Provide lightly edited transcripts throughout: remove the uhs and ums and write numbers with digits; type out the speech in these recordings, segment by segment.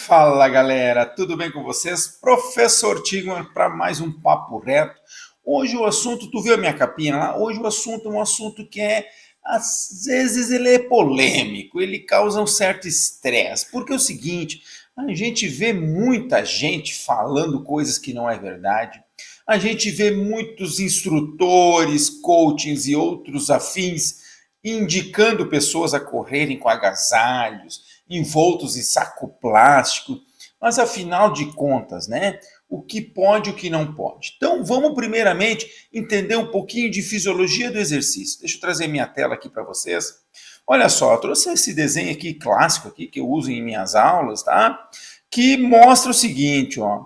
Fala galera, tudo bem com vocês? Professor Tigman para mais um papo reto. Hoje o assunto, tu viu a minha capinha lá? Hoje o assunto é um assunto que às vezes ele é polêmico, ele causa um certo estresse, porque é o seguinte, a gente vê muita gente falando coisas que não é verdade, a gente vê muitos instrutores, coachings e outros afins indicando pessoas a correrem com agasalhos, envoltos em saco plástico, mas afinal de contas, né? O que pode e o que não pode. Então vamos primeiramente entender um pouquinho de fisiologia do exercício. Deixa eu trazer minha tela aqui para vocês. Olha só, eu trouxe esse desenho aqui clássico aqui que eu uso em minhas aulas, tá? Que mostra o seguinte, ó.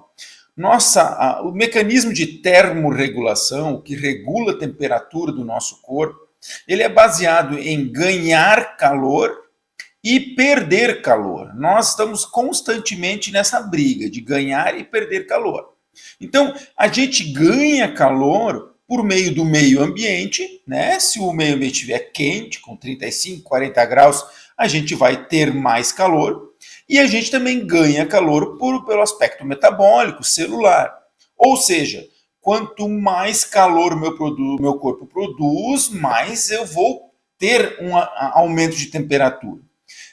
O mecanismo de termorregulação, que regula a temperatura do nosso corpo, ele é baseado em ganhar calor e perder calor. Nós estamos constantemente nessa briga de ganhar e perder calor. Então, a gente ganha calor por meio do meio ambiente, né? Se o meio ambiente estiver quente, com 35, 40 graus, a gente vai ter mais calor. E a gente também ganha calor pelo aspecto metabólico, celular. Ou seja, quanto mais calor meu corpo produz, mais eu vou ter um aumento de temperatura.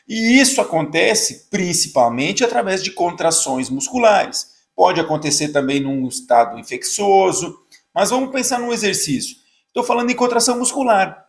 E isso acontece principalmente através de contrações musculares. Pode acontecer também num estado infeccioso, mas vamos pensar num exercício. Estou falando em contração muscular.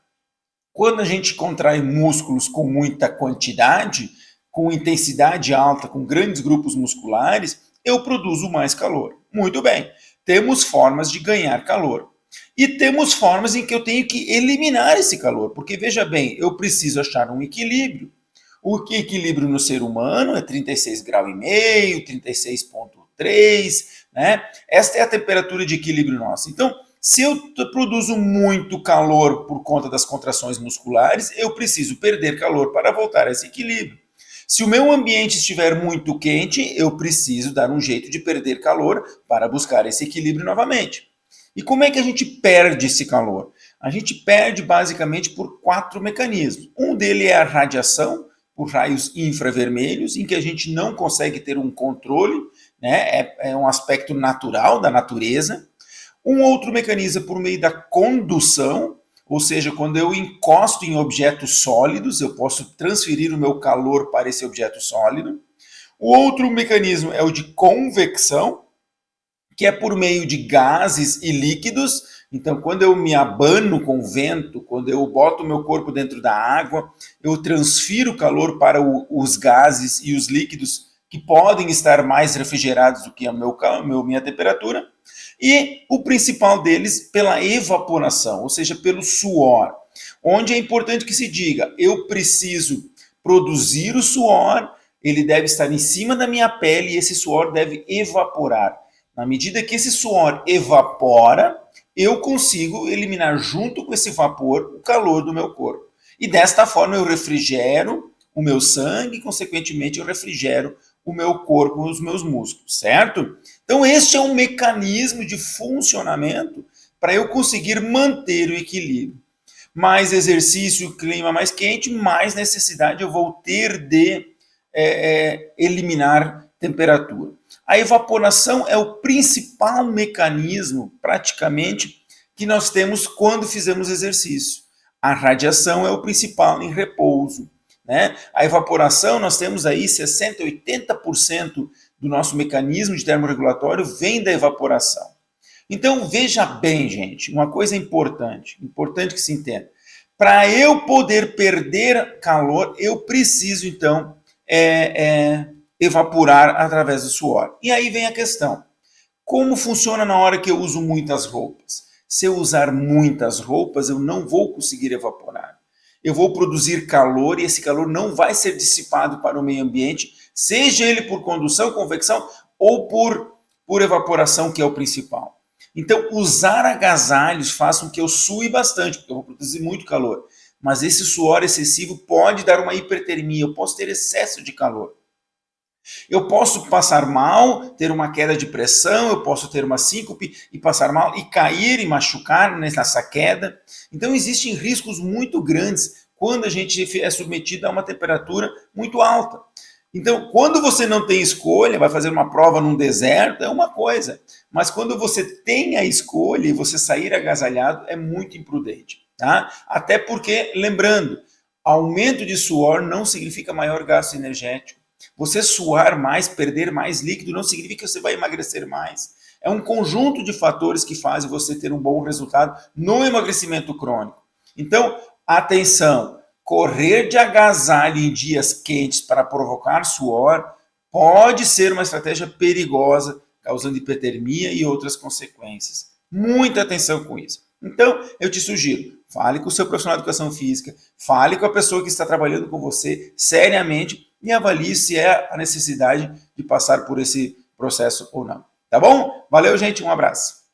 Quando a gente contrai músculos com muita quantidade, com intensidade alta, com grandes grupos musculares, eu produzo mais calor. Muito bem, temos formas de ganhar calor. E temos formas em que eu tenho que eliminar esse calor, porque veja bem, eu preciso achar um equilíbrio. O equilíbrio no ser humano é 36,5 graus, 36,3, né? Esta é a temperatura de equilíbrio nossa. Então, se eu produzo muito calor por conta das contrações musculares, eu preciso perder calor para voltar a esse equilíbrio. Se o meu ambiente estiver muito quente, eu preciso dar um jeito de perder calor para buscar esse equilíbrio novamente. E como é que a gente perde esse calor? A gente perde basicamente por 4 mecanismos. Um deles é a radiação, por raios infravermelhos, em que a gente não consegue ter um controle, né? É um aspecto natural da natureza. Um outro mecanismo é por meio da condução, ou seja, quando eu encosto em objetos sólidos, eu posso transferir o meu calor para esse objeto sólido. O outro mecanismo é o de convecção, que é por meio de gases e líquidos. Então, quando eu me abano com o vento, quando eu boto o meu corpo dentro da água, eu transfiro calor para os gases e os líquidos que podem estar mais refrigerados do que a minha temperatura. E o principal deles pela evaporação, ou seja, pelo suor. Onde é importante que se diga, eu preciso produzir o suor, ele deve estar em cima da minha pele e esse suor deve evaporar. Na medida que esse suor evapora, eu consigo eliminar junto com esse vapor o calor do meu corpo. E desta forma eu refrigero o meu sangue e, consequentemente, eu refrigero o meu corpo, os meus músculos, certo? Então, este é um mecanismo de funcionamento para eu conseguir manter o equilíbrio. Mais exercício, clima mais quente, mais necessidade eu vou ter de eliminar temperatura. A evaporação é o principal mecanismo, praticamente, que nós temos quando fizemos exercício. A radiação é o principal em repouso, né? A evaporação, nós temos aí 60%, 80% do nosso mecanismo de termorregulatório vem da evaporação. Então, veja bem, gente, uma coisa importante que se entenda. Para eu poder perder calor, eu preciso, então, evaporar através do suor. E aí vem a questão, como funciona na hora que eu uso muitas roupas? Se eu usar muitas roupas, eu não vou conseguir evaporar. Eu vou produzir calor e esse calor não vai ser dissipado para o meio ambiente, seja ele por condução, convecção ou por evaporação, que é o principal. Então, usar agasalhos faz com que eu sue bastante, porque eu vou produzir muito calor. Mas esse suor excessivo pode dar uma hipertermia, eu posso ter excesso de calor. Eu posso passar mal, ter uma queda de pressão, eu posso ter uma síncope e passar mal e cair e machucar nessa queda. Então existem riscos muito grandes quando a gente é submetido a uma temperatura muito alta. Então, quando você não tem escolha, vai fazer uma prova num deserto, é uma coisa. Mas quando você tem a escolha e você sair agasalhado, é muito imprudente. Tá? Até porque, lembrando, aumento de suor não significa maior gasto energético. Você suar mais, perder mais líquido, não significa que você vai emagrecer mais. É um conjunto de fatores que fazem você ter um bom resultado no emagrecimento crônico. Então, atenção, correr de agasalho em dias quentes para provocar suor pode ser uma estratégia perigosa, causando hipertermia e outras consequências. Muita atenção com isso. Então, eu te sugiro, fale com o seu profissional de educação física, fale com a pessoa que está trabalhando com você seriamente e avalie se é a necessidade de passar por esse processo ou não. Tá bom? Valeu, gente. Um abraço.